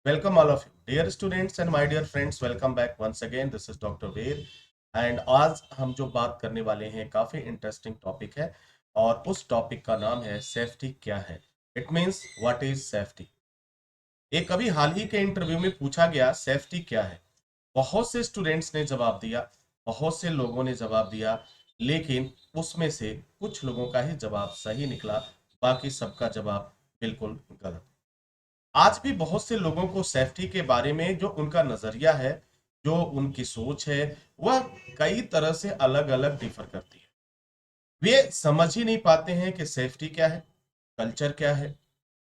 Welcome all of you, dear students and my dear friends. Welcome back once again. This is Dr. Ved and आज हम जो बात करने वाले हैं काफी इंटरेस्टिंग टॉपिक है और उस टॉपिक का नाम है सेफ्टी क्या है। It means what is safety. एक अभी हाल ही के इंटरव्यू में पूछा गया सेफ्टी क्या है। बहुत से स्टूडेंट्स ने जवाब दिया, बहुत से लोगों ने जवाब दिया, लेकिन उसमें से कुछ लोगों का ही जवाब सही निकला, बाकी सबका जवाब बिल्कुल गलत। आज भी बहुत से लोगों को सेफ्टी के बारे में जो उनका नजरिया है, जो उनकी सोच है, वह कई तरह से अलग अलग डिफर करती है। वे समझ ही नहीं पाते हैं कि सेफ्टी क्या है, कल्चर क्या है,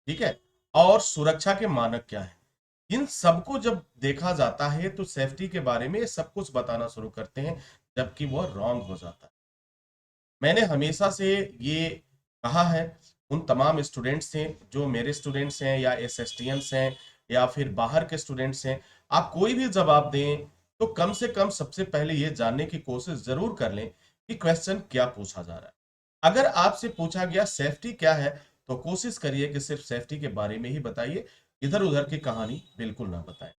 ठीक है, और सुरक्षा के मानक क्या है। इन सबको जब देखा जाता है तो सेफ्टी के बारे में सब कुछ बताना शुरू करते हैं, जबकि वह रॉन्ग हो जाता है। मैंने हमेशा से ये कहा है उन तमाम स्टूडेंट्स से, जो मेरे स्टूडेंट्स हैं या एसएसटीएंस हैं या फिर बाहर के स्टूडेंट्स हैं, आप कोई भी जवाब दें तो कम से कम सबसे पहले ये जानने की कोशिश जरूर कर लें कि क्वेश्चन क्या पूछा जा रहा है। अगर आपसे पूछा गया सेफ्टी क्या है तो कोशिश करिए कि सिर्फ सेफ्टी के बारे में ही बताइए, इधर उधर की कहानी बिल्कुल ना बताएं।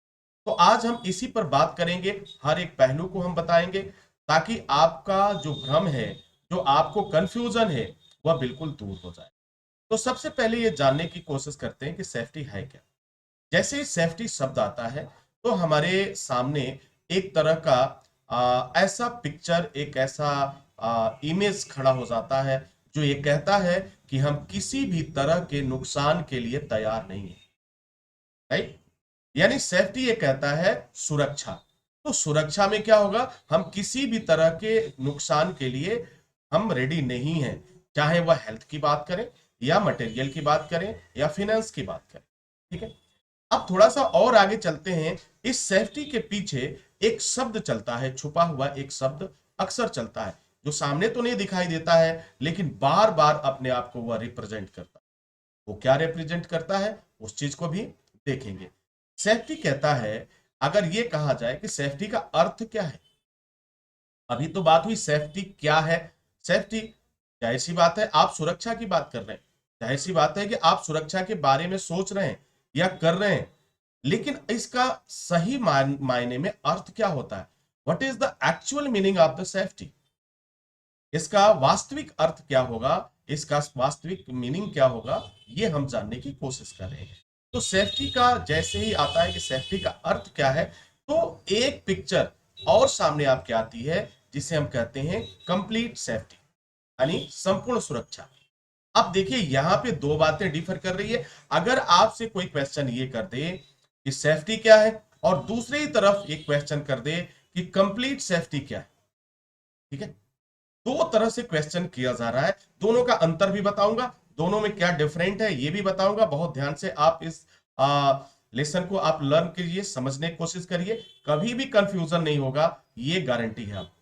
तो आज हम इसी पर बात करेंगे, हर एक पहलू को हम बताएंगे ताकि आपका जो भ्रम है, जो आपको कंफ्यूजन है, वह बिल्कुल दूर हो जाए। तो सबसे पहले ये जानने की कोशिश करते हैं कि सेफ्टी है क्या। जैसे ही सेफ्टी शब्द आता है तो हमारे सामने एक तरह का ऐसा पिक्चर, एक ऐसा इमेज खड़ा हो जाता है जो ये कहता है कि हम किसी भी तरह के नुकसान के लिए तैयार नहीं है। राइट? यानी सेफ्टी ये कहता है सुरक्षा। तो सुरक्षा में क्या होगा, हम किसी भी तरह के नुकसान के लिए हम रेडी नहीं हैं, चाहे वह हेल्थ की बात करें या मटेरियल की बात करें या फिनेंस की बात करें। ठीक है, अब थोड़ा सा और आगे चलते हैं। इस सेफ्टी के पीछे एक शब्द चलता है, छुपा हुआ एक शब्द अक्सर चलता है, जो सामने तो नहीं दिखाई देता है लेकिन बार बार अपने आप को वह रिप्रेजेंट करता है। वो क्या रिप्रेजेंट करता है उस चीज को भी देखेंगे। सेफ्टी कहता है, अगर ये कहा जाए कि सेफ्टी का अर्थ क्या है। अभी तो बात हुई सेफ्टी क्या है। सेफ्टी, जाहिर सी बात है आप सुरक्षा की बात कर रहे हैं, जाहिर सी बात है कि आप सुरक्षा के बारे में सोच रहे हैं या कर रहे हैं, लेकिन इसका सही मायने में अर्थ क्या होता है, what is the actual meaning of the safety. इसका वास्तविक अर्थ क्या होगा, इसका वास्तविक मीनिंग क्या होगा, ये हम जानने की कोशिश कर रहे हैं। तो सेफ्टी का जैसे ही आता है कि सेफ्टी का अर्थ क्या है, तो एक पिक्चर और सामने आपके आती है जिसे हम कहते हैं कंप्लीट सेफ्टी, यानी संपूर्ण सुरक्षा। अब देखिए यहां पे दो बातें डिफर कर रही है। अगर आपसे कोई क्वेश्चन ये कर दे कि सेफ्टी क्या है और दूसरी तरफ एक क्वेश्चन कर दे कि कंप्लीट सेफ्टी क्या है, ठीक है, दो तरह से क्वेश्चन किया जा रहा है। दोनों का अंतर भी बताऊंगा, दोनों में क्या डिफरेंट है ये भी बताऊंगा। बहुत ध्यान से आप इस लेसन को आप लर्न कीजिए, समझने की कोशिश करिए, कभी भी कंफ्यूजन नहीं होगा, ये गारंटी है आपको।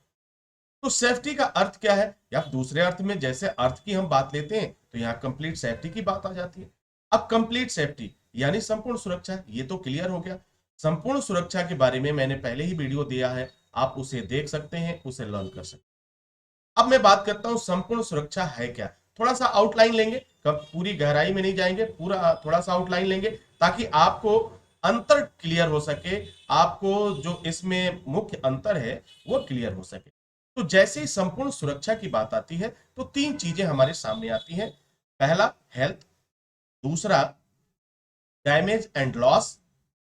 तो सेफ्टी का अर्थ क्या है, या दूसरे अर्थ में जैसे अर्थ की हम बात लेते हैं तो यहाँ कंप्लीट सेफ्टी की बात आ जाती है। अब कंप्लीट सेफ्टी यानी संपूर्ण सुरक्षा, ये तो क्लियर हो गया। संपूर्ण सुरक्षा के बारे में मैंने पहले ही वीडियो दिया है, आप उसे देख सकते हैं, उसे लर्न कर सकते हैं। अब मैं बात करता हूं संपूर्ण सुरक्षा है क्या। थोड़ा सा आउटलाइन लेंगे, कब पूरी गहराई में नहीं जाएंगे, पूरा थोड़ा सा आउटलाइन लेंगे ताकि आपको अंतर क्लियर हो सके, आपको जो इसमें मुख्य अंतर है वो क्लियर हो सके। तो जैसे ही संपूर्ण सुरक्षा की बात आती है तो तीन चीजें हमारे सामने आती हैं। पहला हेल्थ, दूसरा डैमेज एंड लॉस,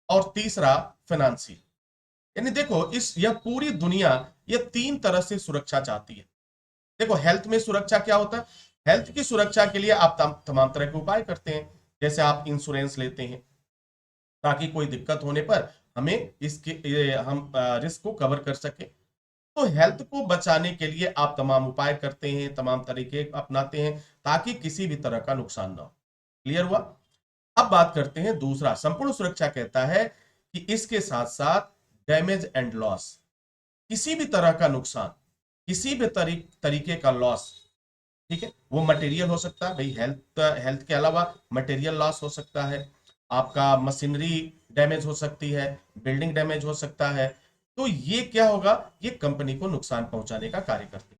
और तीसरा फाइनेंशियल। यानी देखो इस यह पूरी दुनिया ये तीन तरह से सुरक्षा चाहती है। देखो हेल्थ में सुरक्षा क्या होता है, हेल्थ की सुरक्षा के लिए आप तमाम तरह के उपाय करते हैं। जैसे आप इंश्योरेंस लेते हैं ताकि कोई दिक्कत होने पर हमें हम रिस्क को कवर कर सके। तो हेल्थ को बचाने के लिए आप तमाम उपाय करते हैं, तमाम तरीके अपनाते हैं ताकि किसी भी तरह का नुकसान ना हो। क्लियर हुआ। अब बात करते हैं दूसरा, संपूर्ण सुरक्षा कहता है कि इसके साथ साथ डैमेज एंड लॉस, किसी भी तरह का नुकसान, किसी भी तरीके का लॉस, ठीक है, वो मटेरियल हो सकता है भाई, हेल्थ हेल्थ के अलावा मटेरियल लॉस हो सकता है, आपका मशीनरी डैमेज हो सकती है, बिल्डिंग डैमेज हो सकता है। तो ये क्या होगा, ये कंपनी को नुकसान पहुंचाने का कार्य करती है।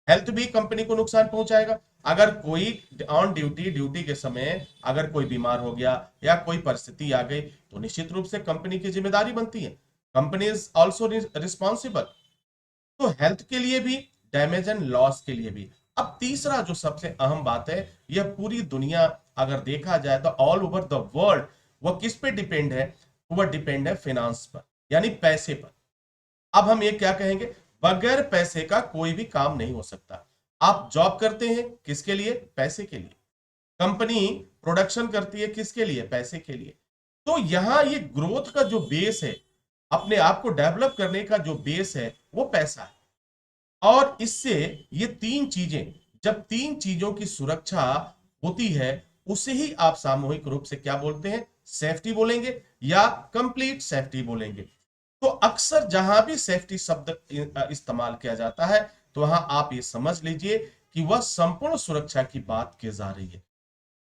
हेल्थ भी कंपनी को नुकसान पहुंचाएगा। अगर कोई ऑन ड्यूटी के समय अगर कोई बीमार हो गया या कोई परिस्थिति आ गई तो निश्चित रूप से कंपनी की जिम्मेदारी बनती है। Company is also responsible. तो हेल्थ के लिए भी, डैमेज एंड लॉस के लिए भी। अब तीसरा जो सबसे अहम बात है, यह पूरी दुनिया अगर देखा जाए तो ऑल ओवर द वर्ल्ड वह किस पे डिपेंड है? वह डिपेंड है फाइनेंस पर, यानी पैसे पर। अब हम ये क्या कहेंगे, बगैर पैसे का कोई भी काम नहीं हो सकता। आप जॉब करते हैं किसके लिए? पैसे के लिए। कंपनी प्रोडक्शन करती है किसके लिए? पैसे के लिए। तो यहां ये ग्रोथ का जो बेस है, अपने आप को डेवलप करने का जो बेस है, वो पैसा है। और इससे ये तीन चीजें, जब तीन चीजों की सुरक्षा होती है, उसे ही आप सामूहिक रूप से क्या बोलते हैं? सेफ्टी बोलेंगे या कंप्लीट सेफ्टी बोलेंगे। तो अक्सर जहां भी सेफ्टी शब्द इस्तेमाल किया जाता है तो वहां आप ये समझ लीजिए कि वह संपूर्ण सुरक्षा की बात की जा रही है।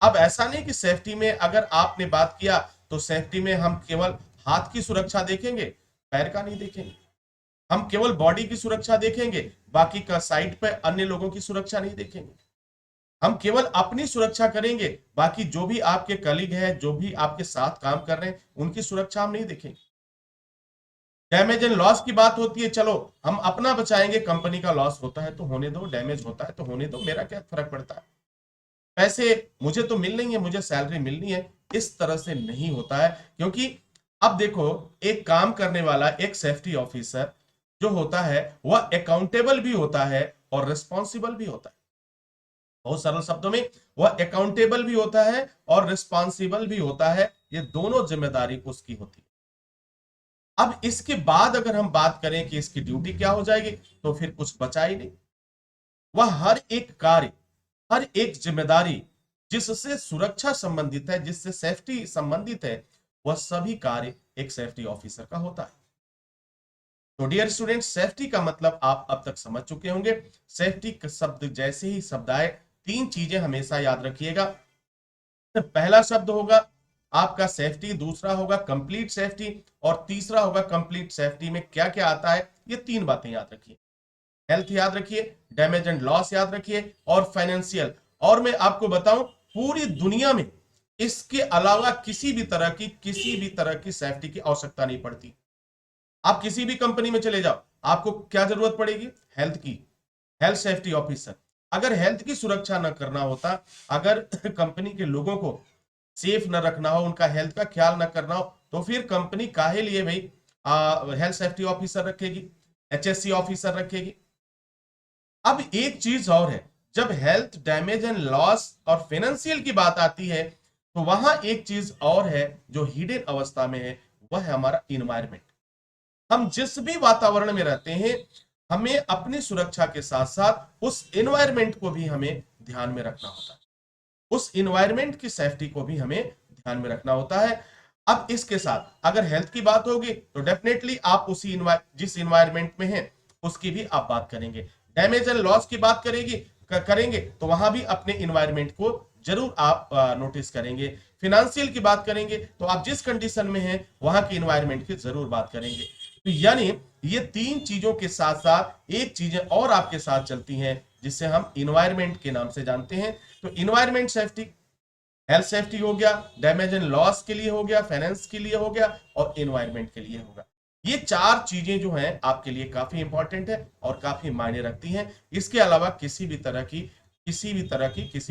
अब ऐसा नहीं कि सेफ्टी में अगर आपने बात किया तो सेफ्टी में हम केवल हाथ की सुरक्षा देखेंगे, पैर का नहीं देखेंगे। हम केवल बॉडी की सुरक्षा देखेंगे, बाकी का साइड पे अन्य लोगों की सुरक्षा नहीं देखेंगे। हम केवल अपनी सुरक्षा करेंगे, बाकी जो भी आपके कलीग है, जो भी आपके साथ काम कर रहे हैं, उनकी सुरक्षा हम नहीं देखेंगे। डैमेज एंड लॉस की बात होती है, चलो हम अपना बचाएंगे, कंपनी का लॉस होता है तो होने दो, डैमेज होता है तो होने दो, मेरा क्या फर्क पड़ता है, पैसे मुझे तो मिल नहीं है, मुझे सैलरी मिलनी है। इस तरह से नहीं होता है। क्योंकि अब देखो, एक काम करने वाला एक सेफ्टी ऑफिसर जो होता है वह अकाउंटेबल भी होता है और रिस्पॉन्सिबल भी होता है। बहुत सरल शब्दों में, वह अकाउंटेबल भी होता है और रिस्पॉन्सिबल भी होता है। ये दोनों जिम्मेदारी उसकी होती है। अब इसके बाद अगर हम बात करें कि इसकी ड्यूटी क्या हो जाएगी, तो फिर कुछ बचा ही नहीं। वह हर एक कार्य, हर एक जिम्मेदारी जिससे सुरक्षा संबंधित है, जिससे सेफ्टी संबंधित है, वह सभी कार्य एक सेफ्टी ऑफिसर का होता है। तो डियर स्टूडेंट, सेफ्टी का मतलब आप अब तक समझ चुके होंगे। सेफ्टी शब्द जैसे ही शब्द आए, तीन चीजें हमेशा याद रखिएगा। पहला शब्द होगा आपका सेफ्टी, दूसरा होगा कंप्लीट सेफ्टी, और तीसरा होगा कंप्लीट सेफ्टी में क्या क्या आता है। ये तीन बातें याद रखिए। हेल्थ याद रखिए, डैमेज एंड लॉस याद रखिए, और फाइनेंशियल। और मैं आपको बताऊं, पूरी दुनिया में इसके अलावा किसी भी तरह की सेफ्टी की आवश्यकता नहीं पड़ती। आप किसी भी कंपनी में चले जाओ, आपको क्या जरूरत पड़ेगी? हेल्थ की, हेल्थ सेफ्टी ऑफिसर। अगर हेल्थ की सुरक्षा न करना होता, अगर कंपनी के लोगों को सेफ न रखना हो, उनका हेल्थ का ख्याल न करना हो, तो फिर कंपनी काहे लिए भाई हेल्थ सेफ्टी ऑफिसर रखेगी, एचएससी ऑफिसर रखेगी। अब एक चीज और है, जब हेल्थ, डैमेज एंड लॉस और फाइनेंशियल की बात आती है, तो वहां एक चीज और है जो हिडन अवस्था में है, वह है हमारा इन्वायरमेंट। हम जिस भी वातावरण में रहते हैं, हमें अपनी सुरक्षा के साथ साथ उस एनवायरमेंट को भी हमें ध्यान में रखना होता है। उस इन्वायरमेंट की सेफ्टी को भी हमें ध्यान में रखना होता है। अब इसके साथ अगर हेल्थ की बात होगी तो डेफिनेटली आप उसी जिस इन्वायरमेंट में हैं उसकी भी आप बात करेंगे। डैमेज एंड लॉस की बात करेंगे तो वहां भी अपने इन्वायरमेंट को जरूर आप नोटिस करेंगे। फिनेंशियल की बात करेंगे तो आप जिस कंडीशन में हैं वहां की इन्वायरमेंट की जरूर बात करेंगे। तो यानी ये तीन चीजों के साथ साथ एक चीजें और आपके साथ चलती हैं जिसे हम इन्वायरमेंट के नाम से जानते हैं। तो इन्वायरमेंट सेफ्टी, हेल्थ सेफ्टी हो गया, डैमेज एंड लॉस के लिए हो गया, फाइनेंस के लिए हो गया, और इन्वायरमेंट के लिए होगा। ये चार चीजें जो हैं आपके लिए काफी इंपॉर्टेंट है और काफी मायने रखती हैं। इसके अलावा किसी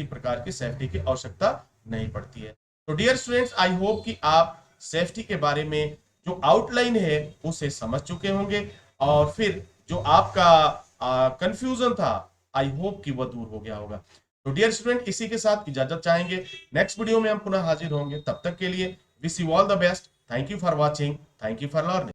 प्रकार की सेफ्टी की आवश्यकता नहीं पड़ती है। तो डियर स्टूडेंट्स, आई होप कि आप सेफ्टी के बारे में जो आउटलाइन है उसे समझ चुके होंगे, और फिर जो आपका कंफ्यूजन था, आई होप कि वह दूर हो गया होगा। तो डियर स्टूडेंट, इसी के साथ इजाजत चाहेंगे। नेक्स्ट वीडियो में हम पुनः हाजिर होंगे। तब तक के लिए wish you all the best. Thank you for watching, thank you for learning.